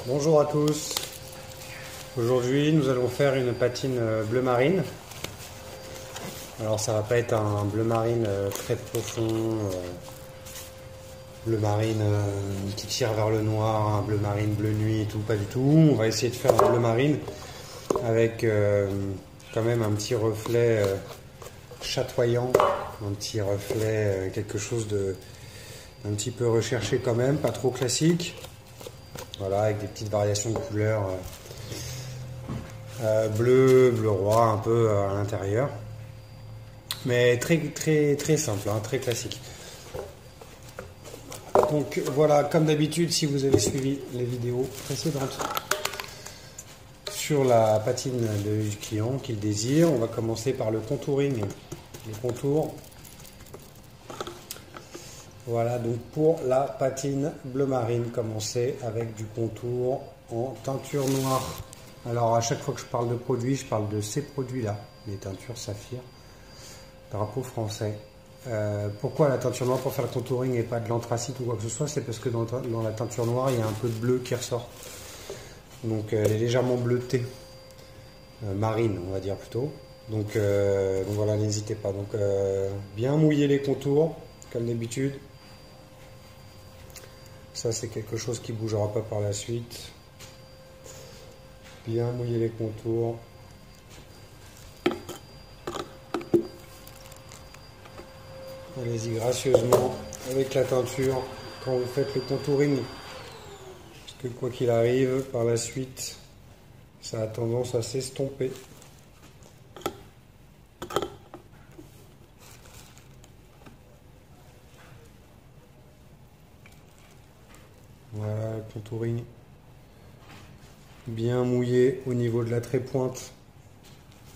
Bonjour à tous. Aujourd'hui, nous allons faire une patine bleu marine. Alors, ça va pas être un bleu marine très profond, bleu marine qui tire vers le noir, un bleu marine bleu nuit et tout, pas du tout. On va essayer de faire un bleu marine avec quand même un petit reflet chatoyant, un petit reflet, quelque chose de un petit peu recherché quand même, pas trop classique. Voilà, avec des petites variations de couleurs bleu, bleu roi un peu à l'intérieur. Mais très simple, hein, très classique. Donc voilà, comme d'habitude, si vous avez suivi les vidéos précédentes sur la patine du client qu'il désire, on va commencer par le contouring, les contours. Voilà, donc pour la patine bleu marine, commencer avec du contour en teinture noire. Alors à chaque fois que je parle de produits, je parle de ces produits-là, les teintures saphir, drapeau français. Pourquoi la teinture noire pour faire le contouring et pas de l'anthracite ou quoi que ce soit? C'est parce que dans la teinture noire, il y a un peu de bleu qui ressort. Donc elle est légèrement bleutée, marine on va dire plutôt. Donc voilà, n'hésitez pas. Donc bien mouiller les contours, comme d'habitude. Ça, c'est quelque chose qui ne bougera pas par la suite. Bien mouiller les contours. Allez-y gracieusement avec la teinture quand vous faites le contouring. Parce que quoi qu'il arrive, par la suite, ça a tendance à s'estomper. Voilà, le contouring bien mouillé au niveau de la trépointe.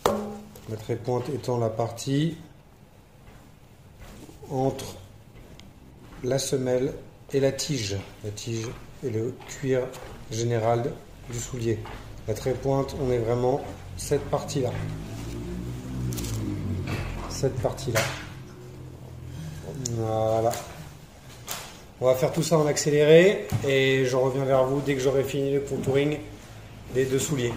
La trépointe étant la partie entre la semelle et la tige. La tige et le cuir général du soulier. La trépointe, on est vraiment cette partie-là. Cette partie-là. Voilà. On va faire tout ça en accéléré et je reviens vers vous dès que j'aurai fini le contouring des deux souliers.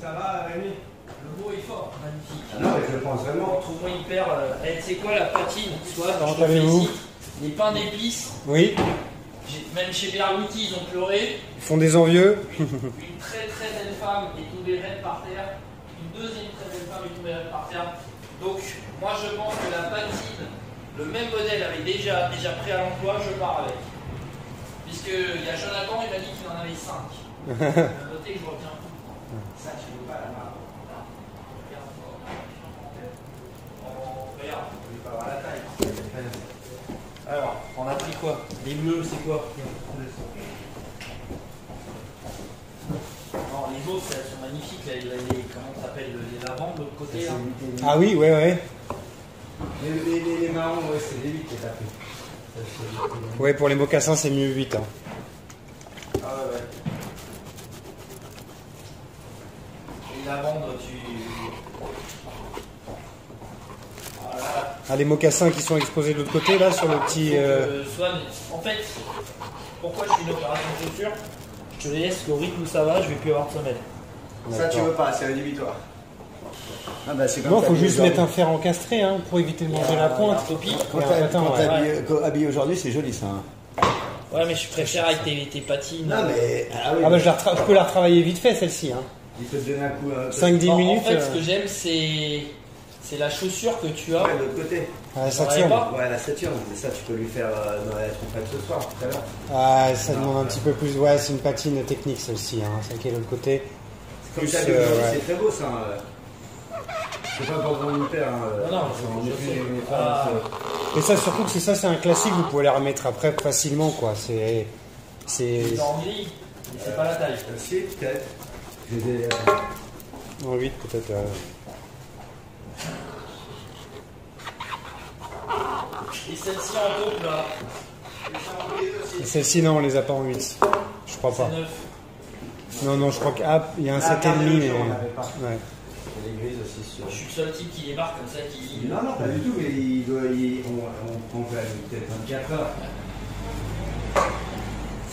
Ça va, Rémi? Le mot est fort, magnifique. Non, mais je le pense vraiment. Trouvons hyper. C'est quoi la patine? Soit comment allez-vous? Les pains d'épices. Oui. Même chez Berluti, ils ont pleuré. Ils font des envieux. Une très belle femme est tombée raide par terre. Une deuxième très belle femme est tombée raide par terre. Donc, moi je pense que la patine, le même modèle avait déjà pris à l'emploi, je pars avec. Puisqu'il y a Jonathan, il m'a dit qu'il en avait 5. Notez que je retiens tout. Ça, tu ne veux pas la marque. Regarde, je ne vais pas avoir la taille. Alors, on a pris quoi? Les bleus, c'est quoi? Non, les autres, elles sont magnifiques. Comment ça s'appelle? Les lavandes de l'autre côté. Là. Ah oui, ouais. Les marrons, ouais, c'est les 8 qui est tapé. Ouais, pour les mocassins, c'est mieux 8. Hein. Ah ouais. Les lavandes, Ah, les mocassins qui sont exposés de l'autre côté, là, sur le petit... Swan, en fait, pourquoi je fais une opération de chaussure? Je te laisse au rythme où ça va, je vais plus avoir de semelle. Ça, tu veux pas, c'est rédhibitoire. Ah bah, c'est comme Non, t'as faut habillé juste mettre aujourd'hui. un fer encastré hein, pour éviter de manger la pointe. Quand Et t'es attends, ouais. habillé aujourd'hui, c'est joli ça. Hein. Ouais, mais je préfère avec tes patines. Non, mais. Ah oui, Ah bah je peux la retravailler vite fait celle-ci. Hein. il peut te donner un coup. 5-10 En minutes. fait, ce que j'aime, c'est la chaussure que tu as. Ouais, de l'autre côté. Ah, ça J'en avais tire. pas. Ouais, la Saturne, mais ça, tu peux lui faire dans la trompette ce soir, tout à l'heure. Ah, ça demande un petit peu plus. Ouais, c'est une patine technique celle-ci. Hein. Celle qui est de l'autre côté. Comme Plus, t'as dit aujourd'hui, ouais. c'est très beau ça. C'est pas pour mon père. Hein, Non, on je est sais. plus les Ah. femmes, Et ça, surtout que c'est un classique. Vous pouvez la remettre après facilement, quoi. C'est. C'est en gris, mais c'est pas la taille. Si, peut-être. J'ai des. En 8 peut-être. Et celle-ci en taupe là, Et celle-ci, non, on les a pas en 8. Je crois pas. c'est 9. Non, je crois qu'il y a un Ah, 7,5 mais. on n'avait pas. Ouais. Les grises aussi sur. Je suis le seul type qui les marque comme ça, qui. Non, pas du tout, mais on peut ajouter peut-être 24 heures.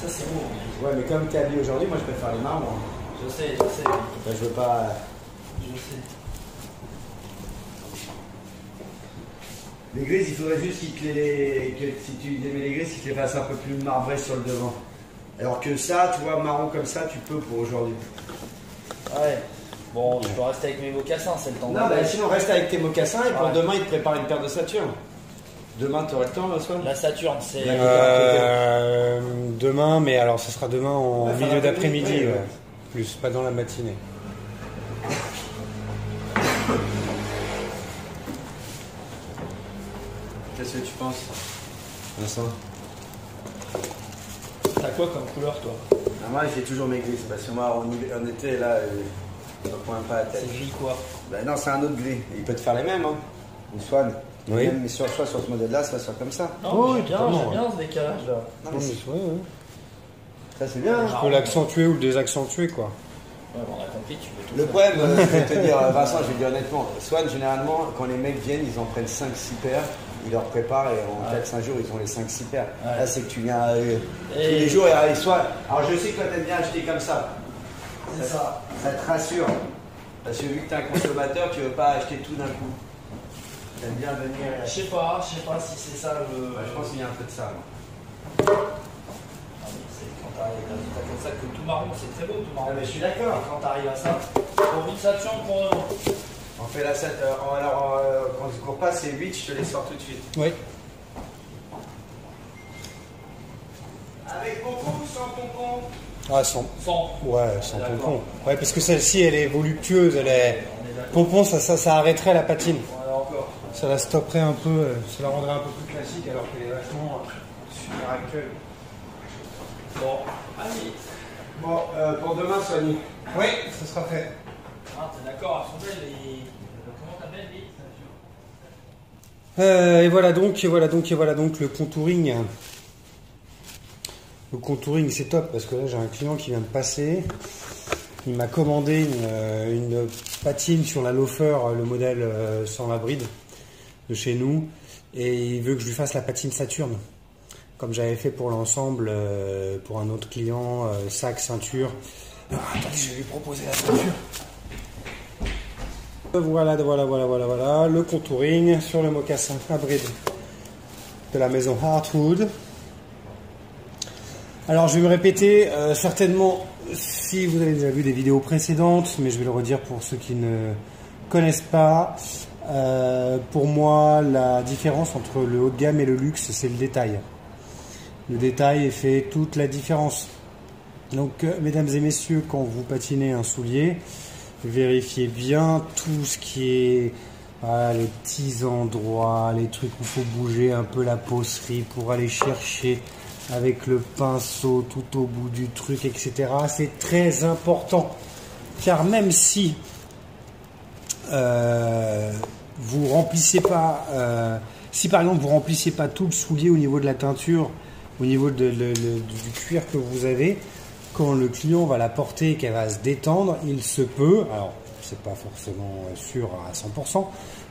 Ça c'est beau. Ouais, mais comme tu es habillé aujourd'hui, moi je préfère les marrons. Je sais. Je veux pas. Je sais. Les grises, il faudrait juste que si tu aimais les grises, qu'ils te les fassent un peu plus marbrés sur le devant. Alors que ça, tu vois, marron comme ça, tu peux pour aujourd'hui. Ouais. Bon, je peux rester avec mes mocassins, c'est le temps. Non, bah, sinon reste avec tes mocassins et pour Ouais. demain, il te prépare une paire de Saturne. Demain, tu aurais le temps, là, soir La Saturne, c'est. Demain, mais alors ce sera demain en Ouais, fin milieu d'après-midi, d'après-midi, ouais. ouais. Plus, pas dans la matinée. Qu'est-ce que tu penses, Vincent? T'as quoi comme couleur toi? Ah, moi, j'ai toujours mes grises, parce que moi, en été, là, je ne prends pas la tête. C'est gris quoi? Ben non, c'est un autre gris. Il peut te faire les mêmes, hein. Une Swan. Oui. Même, mais soit sur ce modèle-là, soit comme ça. Non, Oh, mais oui, j'aime totalement, bien ce décalage là. Non, Non, mais mais ouais. ça, c'est bien. Hein. Tu peux l'accentuer ou le désaccentuer, quoi. Ouais, bon, on a compris, tu peux tout Le faire. problème, je vais te dire, Vincent, je vais te dire honnêtement, Swan, généralement, quand les mecs viennent, ils en prennent 5-6 paires, ils leur préparent et en 4-5 jours, ils ont les 5-6 paires. Ouais. Là, c'est que tu viens tous Et- les jours et soit. Alors, je sais que toi, t'aimes bien acheter comme ça. C'est ça. Ça te rassure. Parce que vu que t'es un consommateur, tu veux pas acheter tout d'un coup. T'aimes bien venir. Je sais pas si c'est ça le. Ouais, je pense qu'il y a un peu de ça. moi. Ah, mais c'est quand t'as comme ça que tout marron, c'est très beau tout marron. Ah, mais je suis d'accord. Et quand t'arrives à ça, pour une Saturne pour demain. On fait la 7. Alors, quand on passe, c'est 8, je te les sors tout de suite. Oui. Avec pompon ou sans pompon? Ah, sans. Sans. Ouais, sans D'accord. pompon. Ouais, parce que celle-ci, elle est voluptueuse, elle est. On est d'accord. Pompon, ça arrêterait la patine. Voilà encore. Ça la stopperait un peu, ça la rendrait un peu plus classique alors qu'elle est vachement super actuelle. Bon, allez. Bon, pour demain, Sony. Oui, ça sera fait. Ah, t'es d'accord, elles sont belles les. Comment t'appelles les. Et voilà donc le contouring. Le contouring c'est top parce que là j'ai un client qui vient de passer. Il m'a commandé une patine sur la Loafer, le modèle sans la bride de chez nous. Et il veut que je lui fasse la patine Saturne. Comme j'avais fait pour l'ensemble, pour un autre client, sac, ceinture. Attendez, je vais lui proposer la ceinture. Voilà, le contouring sur le mocassin à bride de la maison Hardwood. Alors je vais me répéter, certainement si vous avez déjà vu des vidéos précédentes, mais je vais le redire pour ceux qui ne connaissent pas. Pour moi, la différence entre le haut de gamme et le luxe, c'est le détail. Le détail fait toute la différence. Donc, mesdames et messieurs, quand vous patinez un soulier, vérifiez bien tout ce qui est les petits endroits, les trucs où il faut bouger un peu la posserie pour aller chercher avec le pinceau tout au bout du truc, etc. C'est très important. Car même si vous remplissez pas, si par exemple vous remplissez pas tout le soulier au niveau de la teinture, au niveau du cuir que vous avez, quand le client va la porter et qu'elle va se détendre, il se peut, alors c'est pas forcément sûr à 100%,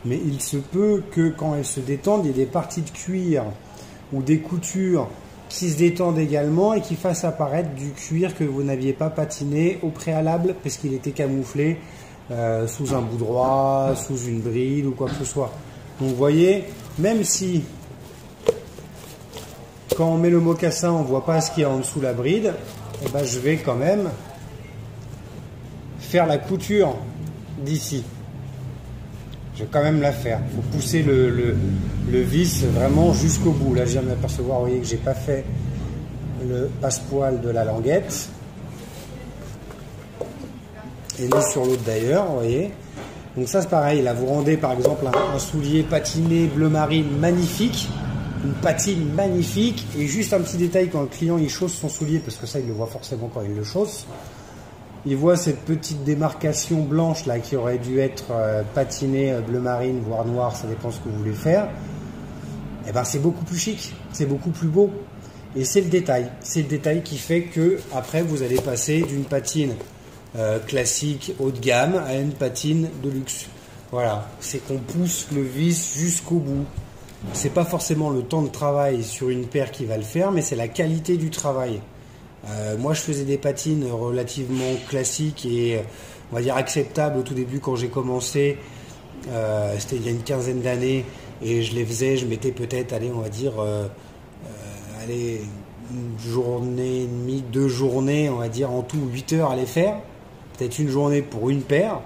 mais il se peut que quand elle se détende, il y ait des parties de cuir ou des coutures qui se détendent également et qui fassent apparaître du cuir que vous n'aviez pas patiné au préalable parce qu'il était camouflé sous un bout droit, sous une bride ou quoi que ce soit. Donc vous voyez, même si quand on met le mocassin on ne voit pas ce qu'il y a en dessous la bride, eh ben, je vais quand même faire la couture d'ici. Je vais quand même la faire. Il faut pousser le vis vraiment jusqu'au bout. Là, je viens de m'apercevoir, vous voyez, que j'ai pas fait le passepoil de la languette. Et ni sur l'autre d'ailleurs, vous voyez. Donc ça, c'est pareil. Là, vous rendez par exemple un soulier patiné bleu marine magnifique. Une patine magnifique. Et juste un petit détail, quand le client il chausse son soulier, parce que ça, il le voit forcément quand il le chausse. Il voit cette petite démarcation blanche là qui aurait dû être patinée bleu marine, voire noir, ça dépend ce que vous voulez faire. Et ben c'est beaucoup plus chic, c'est beaucoup plus beau. Et c'est le détail qui fait que après vous allez passer d'une patine classique haut de gamme à une patine de luxe. Voilà, c'est qu'on pousse le vis jusqu'au bout. C'est pas forcément le temps de travail sur une paire qui va le faire, mais c'est la qualité du travail. Moi je faisais des patines relativement classiques et on va dire acceptables au tout début quand j'ai commencé, c'était il y a une quinzaine d'années et je les faisais, je mettais peut-être, allez on va dire, une journée et demie, 2 journées on va dire en tout 8 heures à les faire, peut-être une journée pour une paire,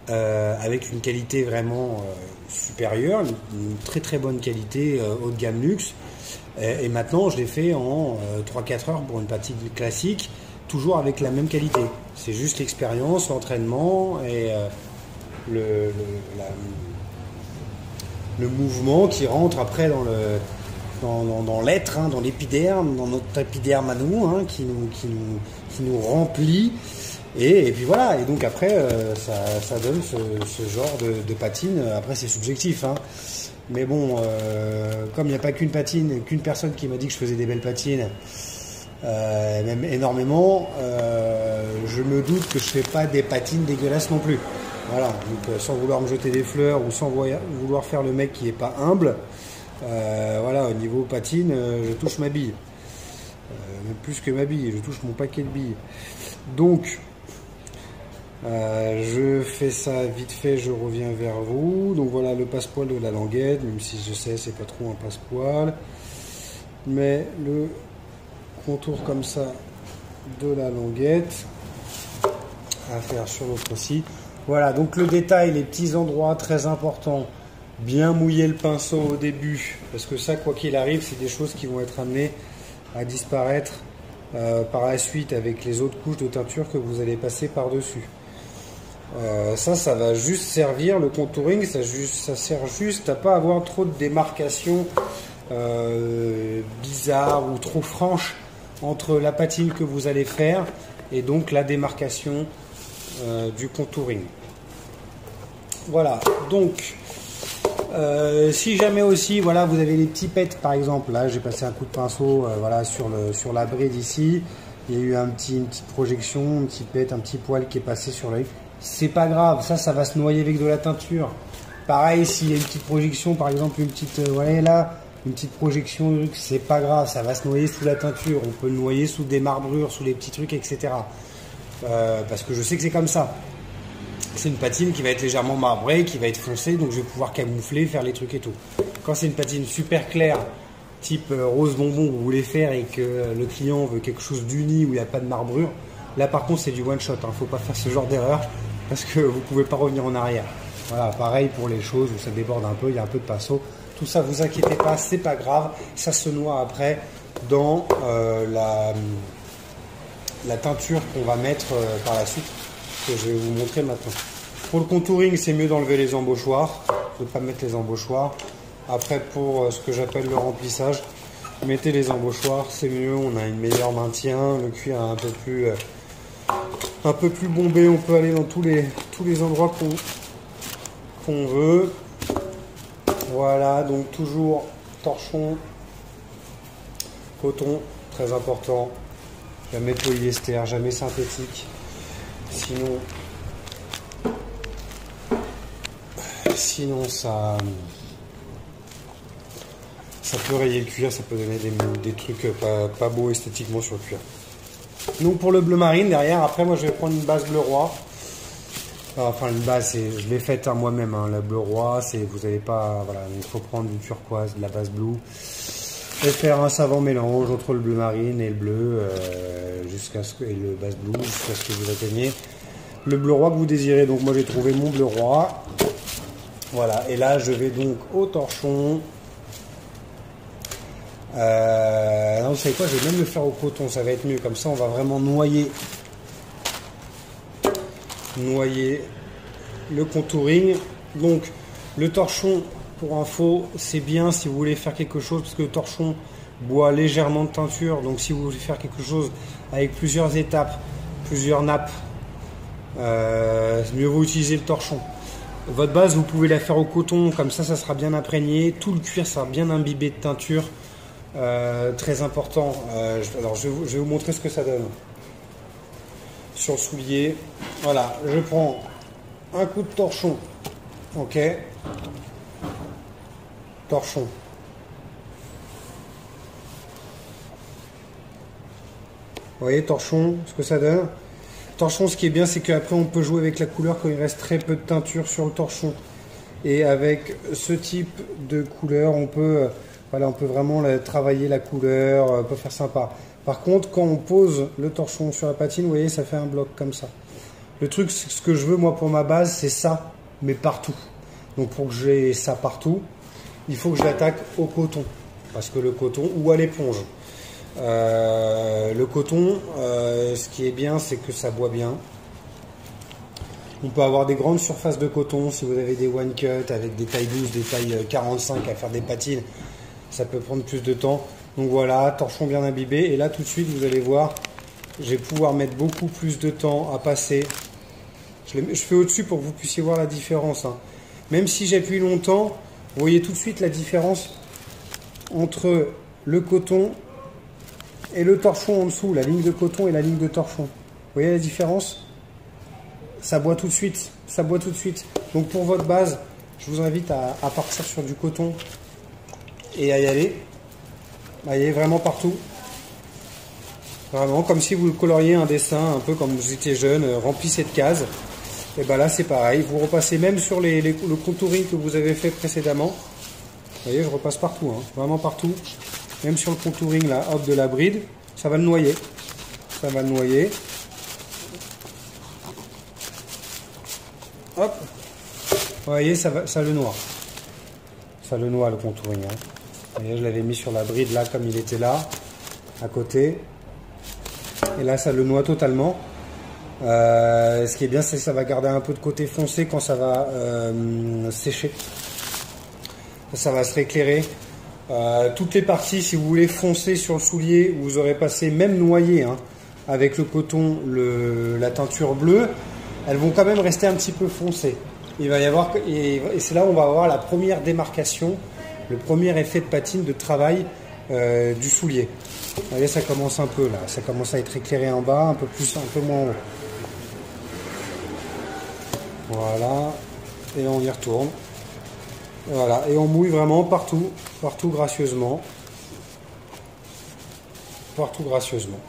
avec une qualité vraiment supérieure, une très très bonne qualité haut de gamme luxe. Et maintenant, je l'ai fait en 3-4 heures pour une patine classique, toujours avec la même qualité. C'est juste l'expérience, l'entraînement et le mouvement qui rentre après dans l'être, hein, dans l'épiderme, dans notre épiderme à nous, hein, qui nous remplit. Et puis voilà, et donc après, ça donne ce genre de patine. Après, c'est subjectif, hein. Mais bon, comme il n'y a pas qu'une personne qui m'a dit que je faisais des belles patines, même énormément, je me doute que je fais pas des patines dégueulasses non plus. Voilà, donc sans vouloir me jeter des fleurs ou sans vouloir faire le mec qui est pas humble, voilà, au niveau patine, je touche ma bille. Même plus que ma bille, je touche mon paquet de billes. Donc, je fais ça vite fait, je reviens vers vous. Donc voilà le passepoil de la languette, même si je sais c'est pas trop un passepoil, mais le contour comme ça de la languette à faire sur l'autre aussi. Voilà, donc le détail, les petits endroits très importants, bien mouiller le pinceau au début, parce que ça, quoi qu'il arrive, c'est des choses qui vont être amenées à disparaître par la suite avec les autres couches de teinture que vous allez passer par-dessus. Ça va juste servir, le contouring, ça sert juste à pas avoir trop de démarcations bizarres ou trop franches entre la patine que vous allez faire et donc la démarcation du contouring. Voilà, donc si jamais aussi voilà, vous avez les petits pets par exemple, là j'ai passé un coup de pinceau voilà, sur la bride ici, il y a eu une petite projection, un petit pet, un petit poil qui est passé sur l'œil. C'est pas grave, ça va se noyer avec de la teinture. Pareil, s'il y a une petite projection, par exemple, une petite, voilà là, une petite projection, c'est pas grave, ça va se noyer sous la teinture. On peut le noyer sous des marbrures, sous les petits trucs, etc. Parce que je sais que c'est comme ça. C'est une patine qui va être légèrement marbrée, qui va être foncée, donc je vais pouvoir camoufler, faire les trucs et tout. Quand c'est une patine super claire, type rose bonbon, que vous voulez faire et que le client veut quelque chose d'uni où il n'y a pas de marbrure, là par contre c'est du one shot, hein. Faut pas faire ce genre d'erreur. Parce que vous ne pouvez pas revenir en arrière. Voilà, pareil pour les choses où ça déborde un peu, il y a un peu de pinceau. Tout ça, vous inquiétez pas, c'est pas grave. Ça se noie après dans la teinture qu'on va mettre par la suite, que je vais vous montrer maintenant. Pour le contouring, c'est mieux d'enlever les embauchoirs, de ne pas mettre les embauchoirs. Après, pour ce que j'appelle le remplissage, mettez les embauchoirs, c'est mieux, on a une meilleure maintien, le cuir est un peu plus bombé, on peut aller dans tous les endroits qu'on veut. Voilà, donc toujours torchon, coton, très important, jamais polyester, jamais synthétique, sinon sinon ça peut rayer le cuir, ça peut donner des trucs pas beaux esthétiquement sur le cuir. Donc pour le bleu marine, derrière, après moi je vais prendre une base bleu roi. Enfin une base, je l'ai faite moi-même, hein, la bleu roi, vous n'avez pas, voilà, il faut prendre du turquoise, de la base blue, et faire un savant mélange entre le bleu marine et le bleu, et le base blue, jusqu'à ce que vous atteigniez le bleu roi que vous désirez. Donc moi j'ai trouvé mon bleu roi, voilà, et là je vais donc au torchon. Non, vous savez quoi, je vais même le faire au coton, ça va être mieux, comme ça on va vraiment noyer le contouring. Donc le torchon, pour info, c'est bien si vous voulez faire quelque chose, parce que le torchon boit légèrement de teinture, donc si vous voulez faire quelque chose avec plusieurs étapes, plusieurs nappes, mieux vaut utiliser le torchon. Votre base, vous pouvez la faire au coton, comme ça sera bien imprégné, tout le cuir sera bien imbibé de teinture. Très important. Alors je vais vous montrer ce que ça donne sur le soulier. Voilà, je prends un coup de torchon, ok, torchon, vous voyez, torchon, ce que ça donne. Torchon, ce qui est bien, c'est qu'après on peut jouer avec la couleur quand il reste très peu de teinture sur le torchon, et avec ce type de couleur on peut vraiment travailler la couleur, on peut faire sympa. Par contre, quand on pose le torchon sur la patine, vous voyez, ça fait un bloc comme ça. Le truc, ce que je veux moi pour ma base, c'est ça, mais partout. Donc pour que j'ai ça partout, il faut que je l'attaque au coton. Parce que le coton, ou à l'éponge. Le coton, ce qui est bien, c'est que ça boit bien. On peut avoir des grandes surfaces de coton, si vous avez des one cut avec des tailles 12, des tailles 45 à faire des patines. Ça peut prendre plus de temps. Donc voilà, torchon bien imbibé. Et là, tout de suite, vous allez voir, je vais pouvoir mettre beaucoup plus de temps à passer. Je fais au-dessus pour que vous puissiez voir la différence, hein. Même si j'appuie longtemps, vous voyez tout de suite la différence entre le coton et le torchon en dessous, la ligne de coton et la ligne de torchon. Vous voyez la différence? Ça boit tout de suite. Ça boit tout de suite. Donc pour votre base, je vous invite à partir sur du coton et à y aller. Vous voyez, vraiment partout. Vraiment, comme si vous coloriez un dessin, un peu comme vous étiez jeune, remplissez de cases. Et bien là, c'est pareil. Vous repassez même sur le contouring que vous avez fait précédemment. Vous voyez, je repasse partout, hein, vraiment partout. Même sur le contouring là, hop, de la bride, ça va le noyer. Ça va le noyer. Hop. Vous voyez, ça le noie. Ça le noie le contouring, hein. Vous voyez, je l'avais mis sur la bride là, comme il était là, à côté. Et là, ça le noie totalement. Ce qui est bien, c'est que ça va garder un peu de côté foncé quand ça va sécher. Ça va se rééclairer. Toutes les parties, si vous voulez foncer sur le soulier, vous aurez passé même noyé, hein, avec le coton, la teinture bleue, elles vont quand même rester un petit peu foncées. Il va y avoir, et c'est là où on va avoir la première démarcation, le premier effet de patine, de travail du soulier. Vous voyez, ça commence un peu là, ça commence à être éclairé en bas, un peu moins en haut. Voilà, et on y retourne. Voilà, et on mouille vraiment partout gracieusement. Partout gracieusement.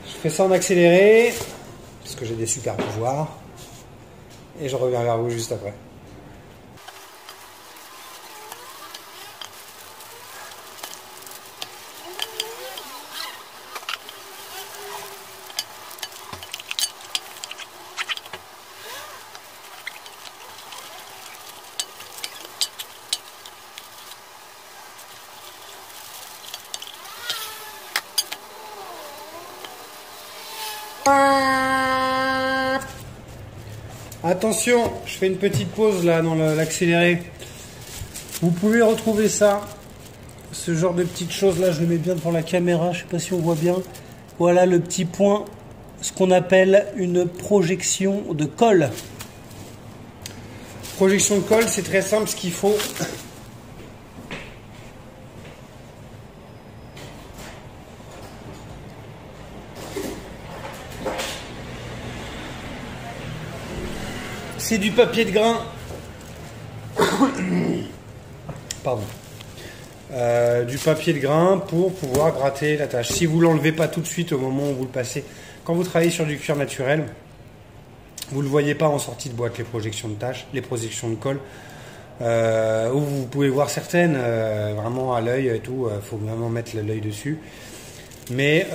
Je fais ça en accéléré, parce que j'ai des super pouvoirs. Et je reviens vers vous juste après. Attention, je fais une petite pause là dans l'accéléré. Vous pouvez retrouver ça, ce genre de petites choses là, je le mets bien devant la caméra, je sais pas si on voit bien. Voilà le petit point, ce qu'on appelle une projection de colle. Projection de colle, c'est très simple, ce qu'il faut. c'est du papier de grain. Pardon. Du papier de grain pour pouvoir gratter la tâche. Si vous ne l'enlevez pas tout de suite au moment où vous le passez, quand vous travaillez sur du cuir naturel, vous ne le voyez pas en sortie de boîte, les projections de tâches, les projections de colle. Où vous pouvez voir certaines vraiment à l'œil et tout, faut vraiment mettre l'œil dessus. Mais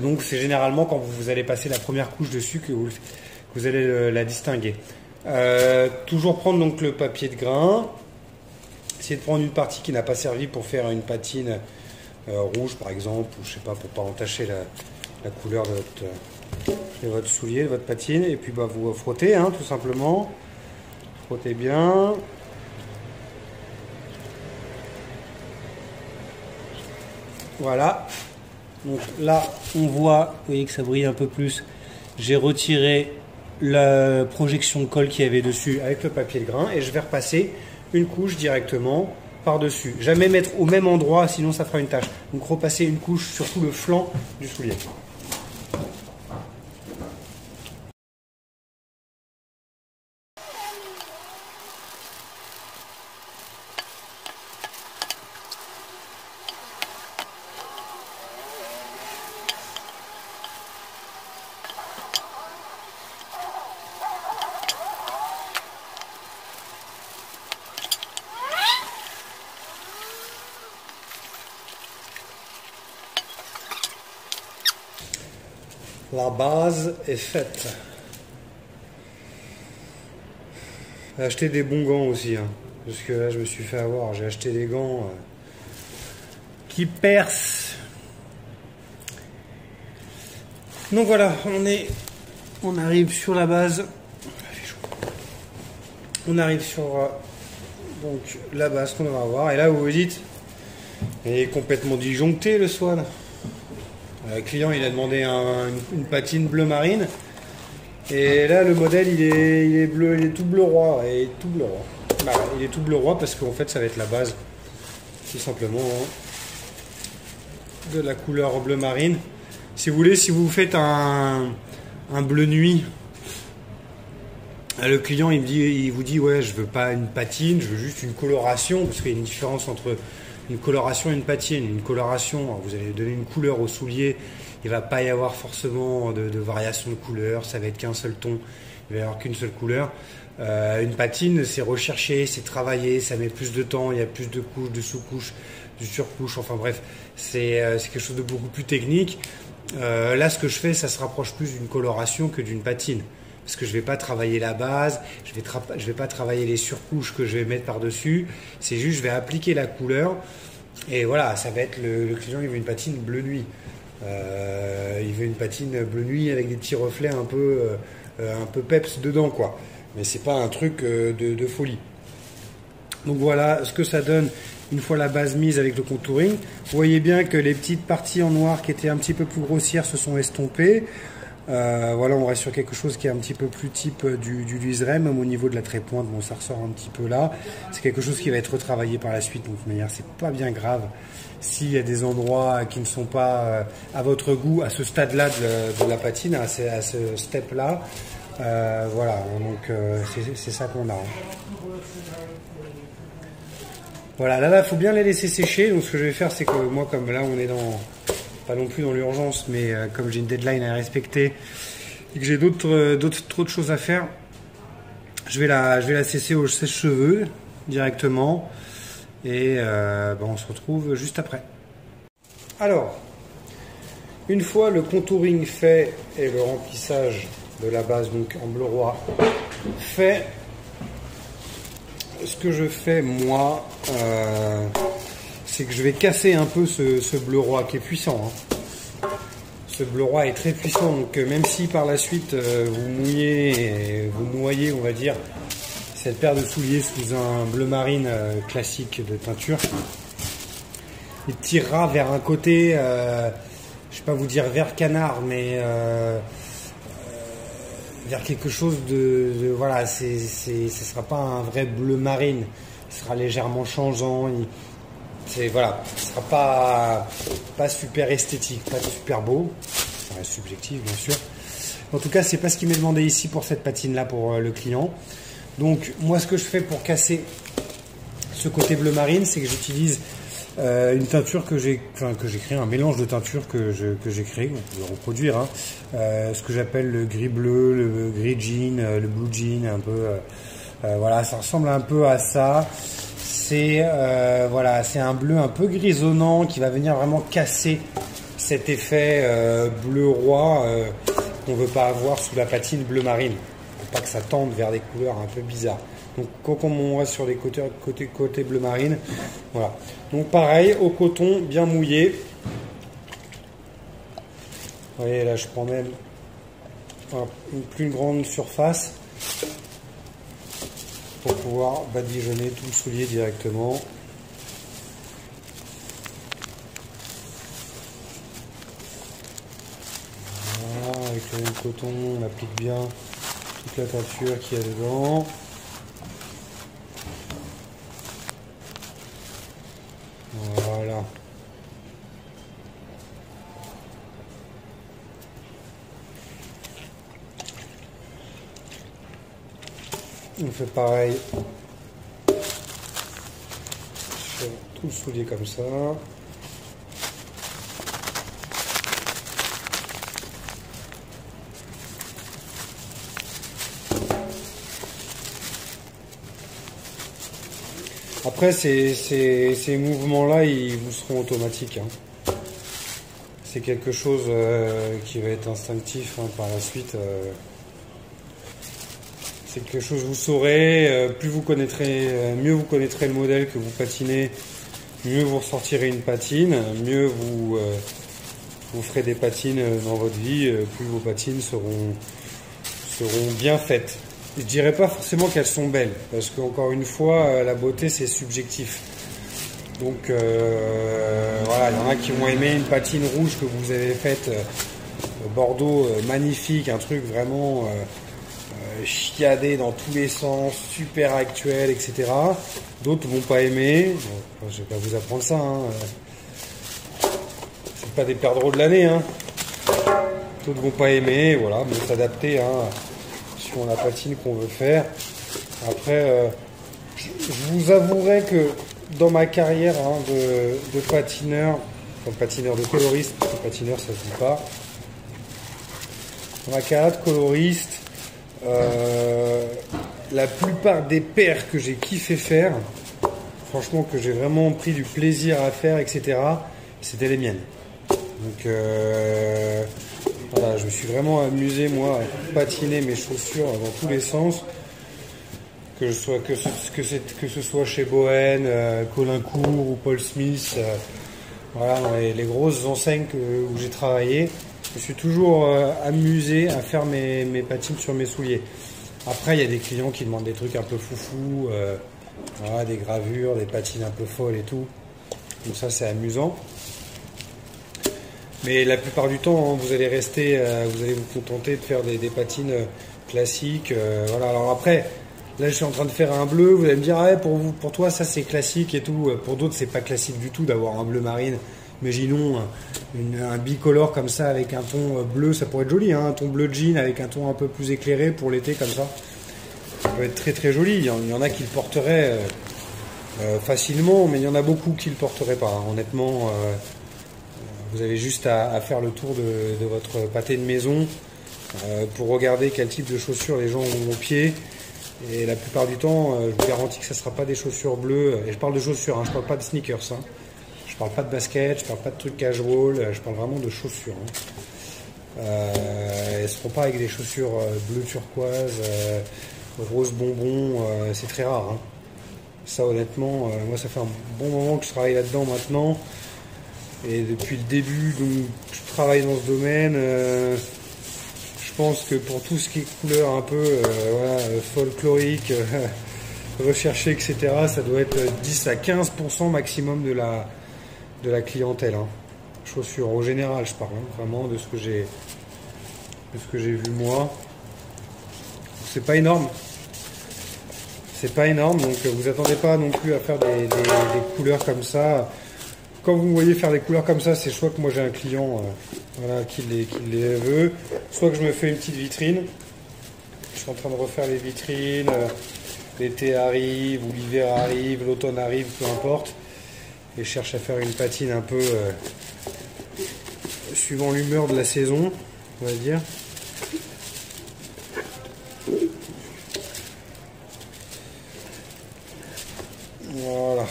donc c'est généralement quand vous allez passer la première couche dessus que vous allez la distinguer. Toujours prendre donc le papier de grain. Essayez de prendre une partie qui n'a pas servi pour faire une patine rouge par exemple, ou je sais pas, pour pas entacher la couleur de votre soulier, de votre patine. Et puis bah, vous frottez hein, tout simplement. Frottez bien. Voilà. Donc là, on voit, vous voyez que ça brille un peu plus. J'ai retiré la projection de colle qu'il y avait dessus avec le papier de grain et je vais repasser une couche directement par-dessus. Jamais mettre au même endroit, sinon ça fera une tache. Donc repasser une couche sur tout le flanc du soulier. La base est faite. J'ai acheté des bons gants aussi, hein, parce que là je me suis fait avoir. J'ai acheté des gants qui percent. Donc voilà, on arrive sur la base. On arrive sur donc la base qu'on va avoir. Et là vous vous dites, il est complètement disjoncté le swan. Le client il a demandé une patine bleu marine et là le modèle il est bleu, il est tout bleu roi, il est tout bleu roi parce qu'en fait ça va être la base tout simplement de la couleur bleu marine. Si vous voulez, si vous faites un bleu nuit, le client il vous dit ouais je veux pas une patine, je veux juste une coloration, parce qu'il y a une différence entre une coloration et une patine. Une coloration, vous allez donner une couleur au soulier, il ne va pas y avoir forcément de variation de couleur, ça va être qu'un seul ton, il va y avoir qu'une seule couleur. Une patine, c'est recherché, c'est travaillé, ça met plus de temps, il y a plus de couches, de sous-couches, de surcouches, enfin bref, c'est quelque chose de beaucoup plus technique. Là, ce que je fais, ça se rapproche plus d'une coloration que d'une patine. Parce que je ne vais pas travailler la base, je vais pas travailler les surcouches que je vais mettre par-dessus. C'est juste, je vais appliquer la couleur. Et voilà, ça va être le client, il veut une patine bleu nuit. Il veut une patine bleu nuit avec des petits reflets un peu peps dedans, quoi. Mais c'est pas un truc de folie. Donc voilà ce que ça donne une fois la base mise avec le contouring. Vous voyez bien que les petites parties en noir qui étaient un petit peu plus grossières se sont estompées. Voilà, on reste sur quelque chose qui est un petit peu plus type du liseré, même au niveau de la trépointe, bon ça ressort un petit peu là. C'est quelque chose qui va être retravaillé par la suite, donc de manière c'est pas bien grave s'il y a des endroits qui ne sont pas à votre goût à ce stade-là de la patine, à ce step-là. Voilà, donc c'est ça qu'on a. Voilà, là il faut bien les laisser sécher. Donc ce que je vais faire, c'est que moi, comme là on est pas non plus dans l'urgence, mais comme j'ai une deadline à respecter et que j'ai trop de choses à faire, je vais la cesser au sèche-cheveux directement et on se retrouve juste après. Alors, une fois le contouring fait et le remplissage de la base donc en bleu roi fait, ce que je fais moi, c'est que je vais casser un peu ce bleu roi qui est puissant. Hein. Ce bleu roi est très puissant, donc même si par la suite vous mouillez et vous noyez, on va dire, cette paire de souliers sous un bleu marine classique de teinture, il tirera vers un côté, je ne vais pas vous dire vert canard, mais vers quelque chose voilà, ce ne sera pas un vrai bleu marine, ce sera légèrement changeant. Voilà, ce sera pas super esthétique, pas super beau, ça reste subjectif bien sûr. En tout cas, c'est pas ce qui m'est demandé ici pour cette patine-là pour le client. Donc, moi, ce que je fais pour casser ce côté bleu marine, c'est que j'utilise une teinture que j'ai créé, un mélange de teintures que j'ai créé, vous pouvez reproduire, hein. Ce que j'appelle le gris bleu, le gris jean, le blue jean, un peu, voilà, ça ressemble un peu à ça. C'est voilà, c'est un bleu un peu grisonnant qui va venir vraiment casser cet effet bleu roi qu'on veut pas avoir sous la patine bleu marine, pour pas que ça tende vers des couleurs un peu bizarres. Donc quand on reste sur les côté bleu marine, voilà. Donc pareil, au coton bien mouillé. Vous voyez là, je prends même une plus grande surface pour pouvoir badigeonner tout le soulier directement. Voilà, avec le même coton, on applique bien toute la teinture qu'il y a dedans. Voilà. On fait pareil sur tout le soulier comme ça. Après, ces mouvements-là, ils vous seront automatiques, hein. C'est quelque chose qui va être instinctif, hein, par la suite. C'est quelque chose que vous saurez, plus vous connaîtrez, mieux vous connaîtrez le modèle que vous patinez, mieux vous ressortirez une patine, mieux vous ferez des patines dans votre vie, plus vos patines seront bien faites. Je dirais pas forcément qu'elles sont belles, parce qu'encore une fois, la beauté c'est subjectif. Donc voilà, il y en a qui vont aimer une patine rouge que vous avez faite Bordeaux, magnifique, un truc vraiment chiadé dans tous les sens, super actuel, etc. D'autres vont pas aimer. Bon, je vais pas vous apprendre ça, hein. C'est pas des perdreaux de l'année, hein. D'autres vont pas aimer, voilà, mais s'adapter, hein, sur la patine qu'on veut faire. Après, je vous avouerai que dans ma carrière, hein, de patineur, enfin patineur de coloriste, parce que patineur ça se dit pas, dans ma carrière de coloriste, la plupart des paires que j'ai kiffé faire, franchement que j'ai vraiment pris du plaisir à faire, etc., c'était les miennes. Donc voilà, je me suis vraiment amusé moi à patiner mes chaussures dans tous les sens, que ce soit chez Bohen, Colincourt ou Paul Smith, voilà, dans les grosses enseignes où j'ai travaillé. Je me suis toujours amusé à faire mes patines sur mes souliers. Après, il y a des clients qui demandent des trucs un peu foufou, voilà, des gravures, des patines un peu folles et tout. Donc ça, c'est amusant. Mais la plupart du temps, hein, vous allez vous contenter de faire des patines classiques. Voilà. Alors après, là, je suis en train de faire un bleu. Vous allez me dire, ah, pour toi, ça c'est classique et tout. Pour d'autres, c'est pas classique du tout d'avoir un bleu marine. Imaginons un bicolore comme ça avec un ton bleu, ça pourrait être joli, hein, un ton bleu jean avec un ton un peu plus éclairé pour l'été comme ça. Ça peut être très très joli. Il y en a qui le porteraient facilement, mais il y en a beaucoup qui le porteraient pas, hein. Honnêtement, vous avez juste à faire le tour de votre pâté de maison pour regarder quel type de chaussures les gens ont au pied. Et la plupart du temps, je vous garantis que ça ne sera pas des chaussures bleues. Et je parle de chaussures, hein, je ne parle pas de sneakers. Hein. Je parle pas de basket, je parle pas de trucs casual, je parle vraiment de chaussures. Hein. Elles ne seront pas avec des chaussures bleu turquoise, rose bonbon, c'est très rare. Hein. Ça honnêtement, moi ça fait un bon moment que je travaille là-dedans maintenant. Et depuis le début, donc, je travaille dans ce domaine. Je pense que pour tout ce qui est couleur un peu voilà, folklorique, recherché, etc., ça doit être 10 à 15% maximum de la clientèle. Hein. Chaussures, au général, je parle, hein, vraiment de ce que j'ai vu moi. C'est pas énorme. C'est pas énorme, donc vous attendez pas non plus à faire des couleurs comme ça. quand vous me voyez faire des couleurs comme ça, c'est soit que moi j'ai un client voilà, qui les veut, soit que je me fais une petite vitrine. Je suis en train de refaire les vitrines, l'été arrive, ou l'hiver arrive, l'automne arrive, peu importe. Et je cherche à faire une patine un peu suivant l'humeur de la saison, on va dire. Voilà.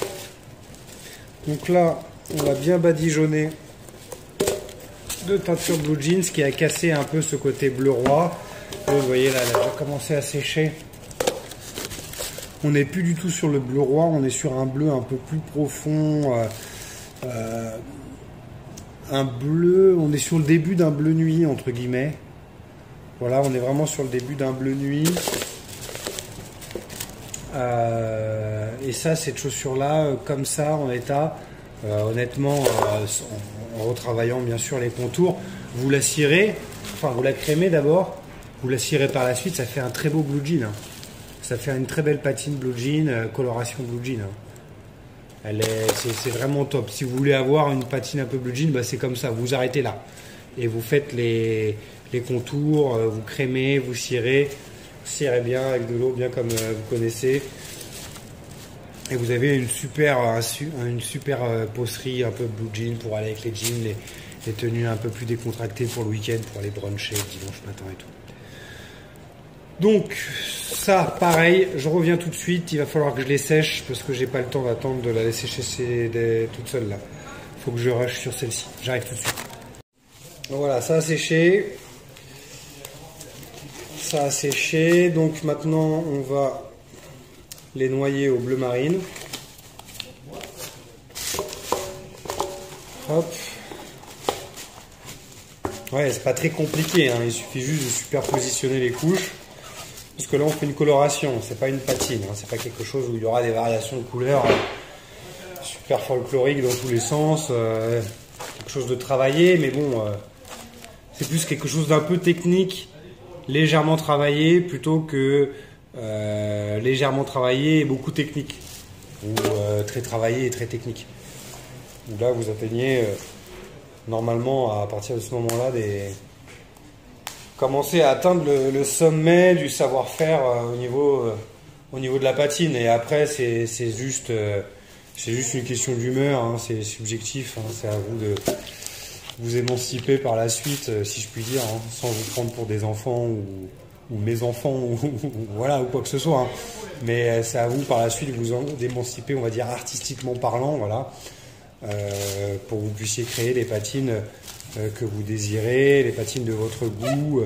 Donc là, on a bien badigeonné de teinture Blue Jeans qui a cassé un peu ce côté bleu roi. Vous voyez là, elle a déjà commencé à sécher. On n'est plus du tout sur le bleu roi, on est sur un bleu un peu plus profond. Un bleu, on est sur le début d'un bleu nuit entre guillemets. Voilà, on est vraiment sur le début d'un bleu nuit. Et ça, cette chaussure-là, comme ça, en état, honnêtement, en retravaillant bien sûr les contours, vous la cirez, enfin vous la crémez d'abord, vous la cirez par la suite, ça fait un très beau blue jean. Hein. Ça fait une très belle patine blue jean, coloration blue jean. Hein. C'est vraiment top. Si vous voulez avoir une patine un peu blue jean, bah c'est comme ça, vous arrêtez là. Et vous faites les contours, vous crémez, vous cirez bien avec de l'eau, bien comme vous connaissez. Et vous avez une super poserie un peu blue jean pour aller avec les jeans, les tenues un peu plus décontractées pour le week-end, pour aller bruncher dimanche matin et tout. Donc ça pareil, je reviens tout de suite, il va falloir que je les sèche parce que j'ai pas le temps d'attendre de la laisser sécher toute seule là. Il faut que je rush sur celle-ci, j'arrive tout de suite. Donc voilà, ça a séché. Ça a séché, donc maintenant on va les noyer au bleu marine. Hop. Ouais, c'est pas très compliqué, hein. Il suffit juste de superpositionner les couches. Parce que là on fait une coloration, c'est pas une patine, hein. C'est pas quelque chose où il y aura des variations de couleurs super folkloriques dans tous les sens. Quelque chose de travaillé, mais bon, c'est plus quelque chose d'un peu technique, légèrement travaillé, plutôt que légèrement travaillé et beaucoup technique. Ou très travaillé et très technique. Donc là vous atteignez normalement à partir de ce moment-là commencer à atteindre le sommet du savoir-faire au niveau de la patine. Et après c'est juste une question d'humeur, hein, c'est subjectif, hein, c'est à vous de vous émanciper par la suite, si je puis dire, hein, sans vous prendre pour des enfants ou mes enfants ou voilà, ou quoi que ce soit, hein. Mais c'est à vous par la suite de vous émanciper, on va dire artistiquement parlant, voilà, pour que vous puissiez créer les patines que vous désirez, les patines de votre goût,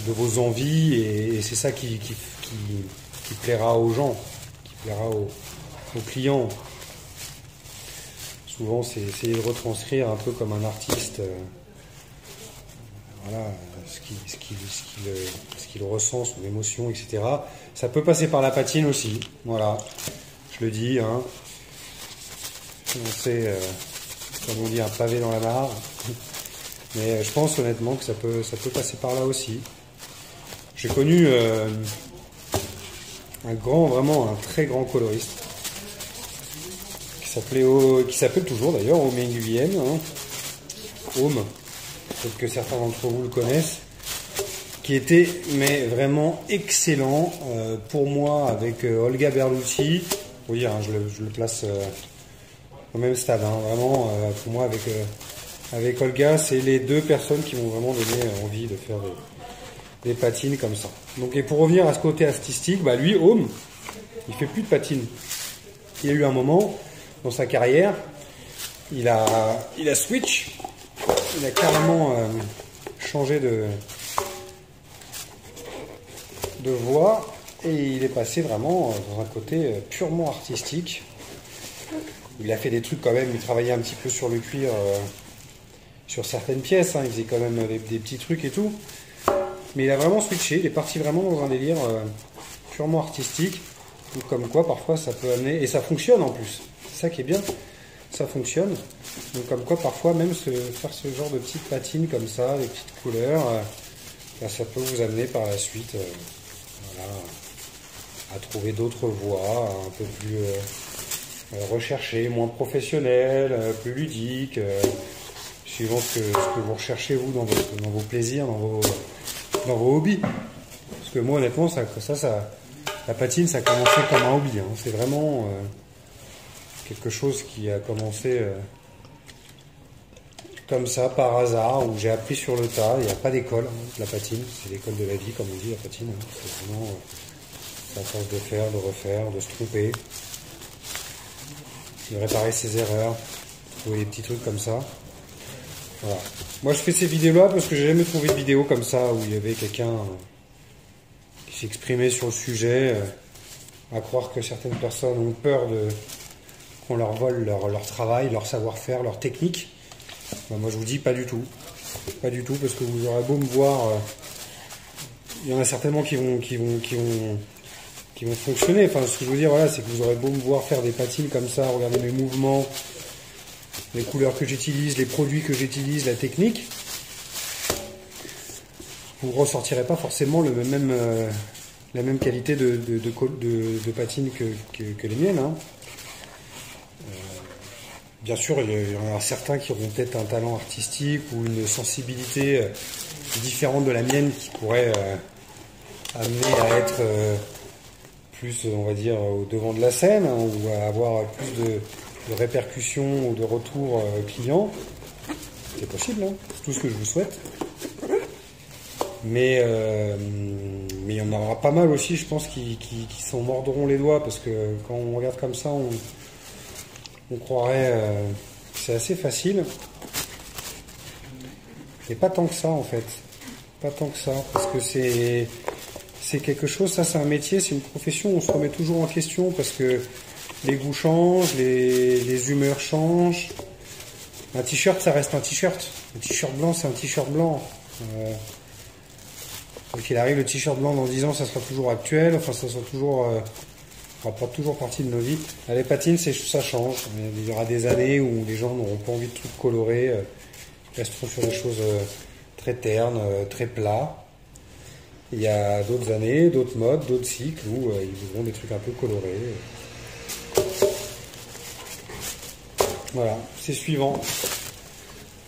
de vos envies, et c'est ça qui plaira aux gens, qui plaira aux clients. Souvent c'est essayer de retranscrire un peu comme un artiste, voilà, ce qu'il ressent, son émotion, etc. Ça peut passer par la patine aussi, voilà, je le dis, hein. C'est comme on dit, un pavé dans la mare. Mais je pense honnêtement que ça peut passer par là aussi. J'ai connu vraiment un très grand coloriste qui s'appelle toujours d'ailleurs Ome Nguyen, hein. Ome, peut-être que certains d'entre vous le connaissent, qui était mais vraiment excellent pour moi avec Olga Berlucci. Oui, hein, je le place au même stade, hein, vraiment pour moi avec Olga, c'est les deux personnes qui m'ont vraiment donné envie de faire des patines comme ça. Donc, et pour revenir à ce côté artistique, bah lui, Ome, il fait plus de patines. Il y a eu un moment dans sa carrière, il a switch, il a carrément changé de voie et il est passé vraiment dans un côté purement artistique. Il a fait des trucs quand même, il travaillait un petit peu sur le cuir, sur certaines pièces, hein, il faisait quand même des petits trucs et tout. Mais il a vraiment switché, il est parti vraiment dans un délire purement artistique. Donc comme quoi parfois ça peut amener, et ça fonctionne en plus, c'est ça qui est bien, ça fonctionne. Donc comme quoi parfois même faire ce genre de petites patines comme ça, des petites couleurs, ça peut vous amener par la suite voilà, à trouver d'autres voies un peu plus recherché, moins professionnel, plus ludique, suivant ce que vous recherchez vous dans vos plaisirs, dans vos hobbies. Parce que moi honnêtement, la patine ça a commencé comme un hobby. Hein. C'est vraiment quelque chose qui a commencé comme ça, par hasard, où j'ai appris sur le tas. Il n'y a pas d'école, hein, la patine. C'est l'école de la vie, comme on dit, la patine. Hein. C'est vraiment à force de faire, de refaire, de se tromper, de réparer ses erreurs, trouver des petits trucs comme ça. Voilà. Moi, je fais ces vidéos-là parce que j'ai jamais trouvé de vidéo comme ça où il y avait quelqu'un qui s'exprimait sur le sujet, à croire que certaines personnes ont peur qu'on leur vole leur travail, leur savoir-faire, leur technique. Ben, moi, je vous dis pas du tout. Pas du tout, parce que vous aurez beau me voir, il y en a certainement qui vont fonctionner. Enfin, ce que je veux dire, voilà, c'est que vous aurez beau me voir faire des patines comme ça, regarder mes mouvements, les couleurs que j'utilise, les produits que j'utilise, la technique, vous ne ressortirez pas forcément la même qualité de patine que les miennes. Hein. Bien sûr, il y en a certains qui auront peut-être un talent artistique ou une sensibilité différente de la mienne qui pourrait amener à être plus, on va dire, au devant de la scène, hein, ou à avoir plus de répercussions ou de retours clients. C'est possible, hein, c'est tout ce que je vous souhaite. Mais il y en aura pas mal aussi, je pense, qui s'en mordront les doigts, parce que quand on regarde comme ça, on croirait que c'est assez facile. Et pas tant que ça, en fait. Pas tant que ça, parce que c'est quelque chose, ça c'est un métier, c'est une profession, on se remet toujours en question, parce que les goûts changent, les humeurs changent. Un t-shirt, ça reste un t-shirt. Un t-shirt blanc, c'est un t-shirt blanc. Donc il arrive, le t-shirt blanc dans 10 ans, ça sera toujours actuel, enfin ça sera toujours, ça fera toujours partie de nos vies. Les patines, ça change. Il y aura des années où les gens n'auront pas envie de trucs colorés, resteront sur des choses très ternes, très plats. Il y a d'autres années, d'autres modes, d'autres cycles où ils voudront des trucs un peu colorés. Voilà, c'est suivant.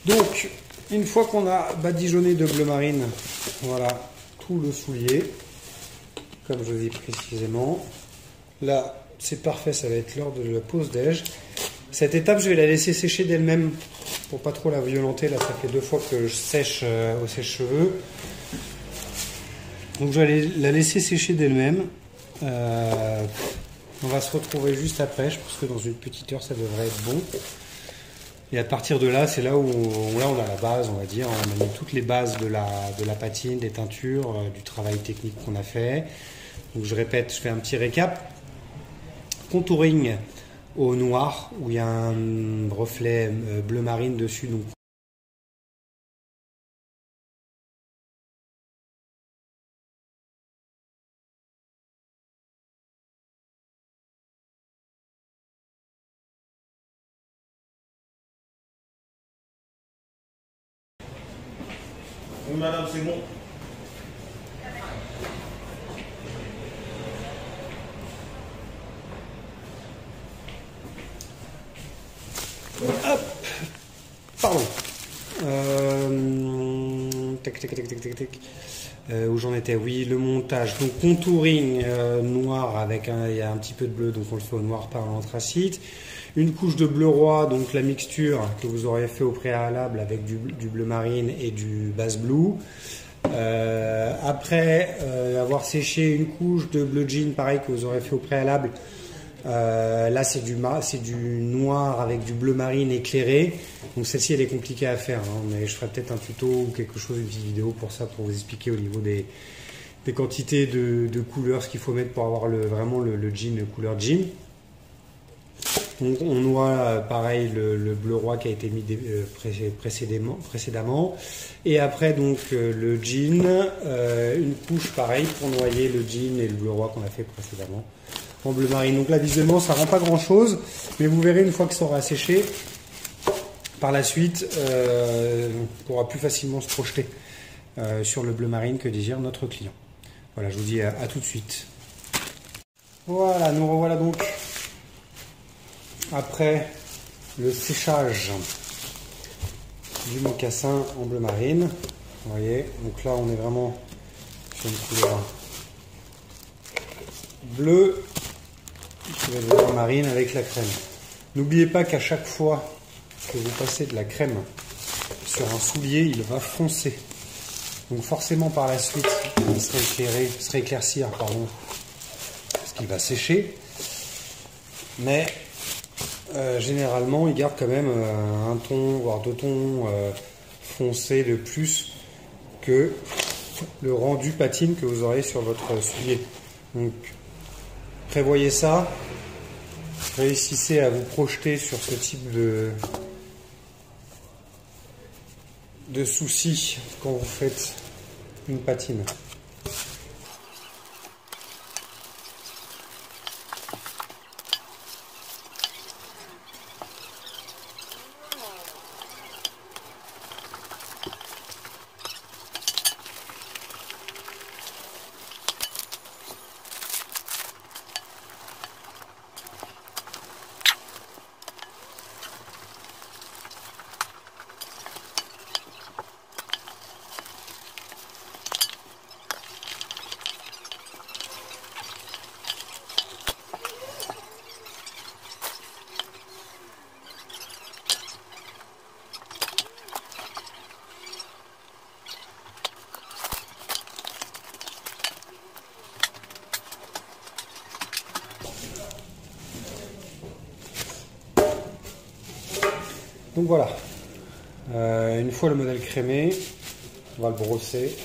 Donc, une fois qu'on a badigeonné de bleu marine, voilà, tout le soulier, comme je vous ai dit précisément. Là, c'est parfait, ça va être l'heure de la pause déj. Cette étape, je vais la laisser sécher d'elle-même pour pas trop la violenter. Là, ça fait 2 fois que je sèche au sèche-cheveux. Donc, je vais la laisser sécher d'elle-même. On va se retrouver juste après. Je pense que dans une petite heure, ça devrait être bon. Et à partir de là, c'est là où là, on a la base, on va dire. On a mis toutes les bases de la patine, des teintures, du travail technique qu'on a fait. Donc, je répète, je fais un petit récap. Contouring au noir, où il y a un reflet bleu marine dessus. Donc, oui, madame, c'est bon. hop, pardon. Où j'en étais, oui, le montage. Donc contouring noir avec il y a un petit peu de bleu, donc on le fait au noir par l'anthracite. Une couche de bleu roi, donc la mixture que vous aurez fait au préalable avec du bleu marine et du bass blue. Après avoir séché une couche de bleu jean, pareil que vous aurez fait au préalable. Là c'est du noir avec du bleu marine éclairé. Donc celle-ci elle est compliquée à faire, hein, mais je ferai peut-être un tuto ou quelque chose, une petite vidéo pour ça, pour vous expliquer au niveau des quantités de couleurs, ce qu'il faut mettre pour avoir vraiment le jean, le couleur jean. Donc on voit pareil le bleu roi qui a été mis précédemment. Et après donc le jean, une couche pareil pour noyer le jean et le bleu roi qu'on a fait précédemment en bleu marine. Donc là visuellement ça rend pas grand chose, mais vous verrez une fois que ça aura séché, par la suite on pourra plus facilement se projeter sur le bleu marine que désire notre client. Voilà, je vous dis à tout de suite. Voilà, nous revoilà donc après le séchage du mocassin en bleu marine. Vous voyez, donc là on est vraiment sur une couleur bleue qui va devenir marine avec la crème. N'oubliez pas qu'à chaque fois que vous passez de la crème sur un soulier, il va foncer. Donc forcément par la suite, il sera éclaircir, pardon, parce qu'il va sécher. Mais généralement, il garde quand même un ton, voire 2 tons foncés de plus que le rendu patine que vous aurez sur votre soulier. Donc prévoyez ça. Réussissez à vous projeter sur ce type de soucis quand vous faites une patine. Donc voilà, une fois le modèle crémé, on va le brosser.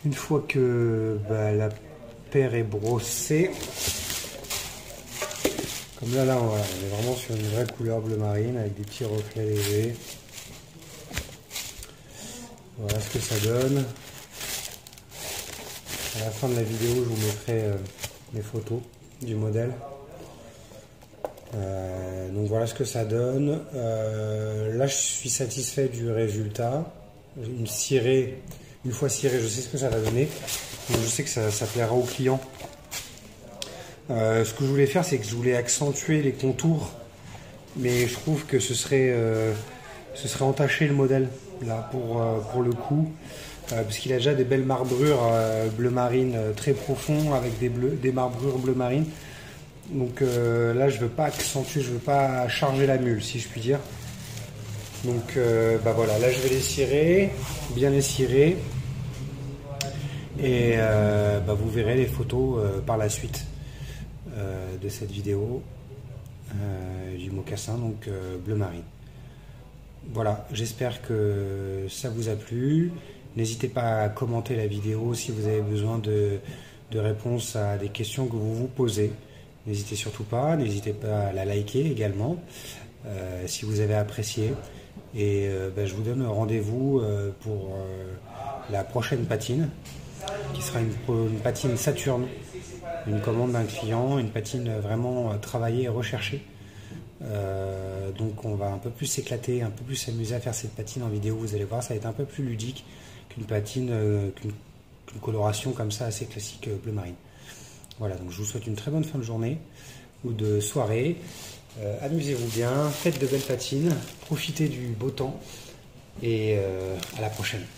Une fois que la paire est brossée, comme là, voilà, on est vraiment sur une vraie couleur bleu marine avec des petits reflets légers. Voilà ce que ça donne. À la fin de la vidéo, je vous mettrai les photos du modèle. Donc voilà ce que ça donne. Là, je suis satisfait du résultat. Une fois cirée, je sais ce que ça va donner. Donc je sais que ça plaira aux clients. Ce que je voulais faire, c'est que je voulais accentuer les contours, mais je trouve que ce serait entacher le modèle là pour le coup, parce qu'il a déjà des belles marbrures bleu marine très profonds avec des marbrures bleu marine. Donc là, je veux pas accentuer, je veux pas charger la mule, si je puis dire. Donc voilà, là je vais les cirer, bien les cirer, et vous verrez les photos par la suite de cette vidéo du mocassin, donc bleu marine. Voilà, j'espère que ça vous a plu. N'hésitez pas à commenter la vidéo si vous avez besoin de réponses à des questions que vous vous posez. N'hésitez surtout pas, n'hésitez pas à la liker également si vous avez apprécié. Et je vous donne rendez-vous pour la prochaine patine, qui sera une patine Saturne, une commande d'un client, une patine vraiment travaillée et recherchée. Donc on va un peu plus s'éclater, un peu plus s'amuser à faire cette patine en vidéo. Vous allez voir, ça va être un peu plus ludique qu'une patine, qu'une coloration comme ça assez classique bleu marine. Voilà, donc je vous souhaite une très bonne fin de journée ou de soirée. Amusez-vous bien, faites de belles patines, profitez du beau temps et à la prochaine.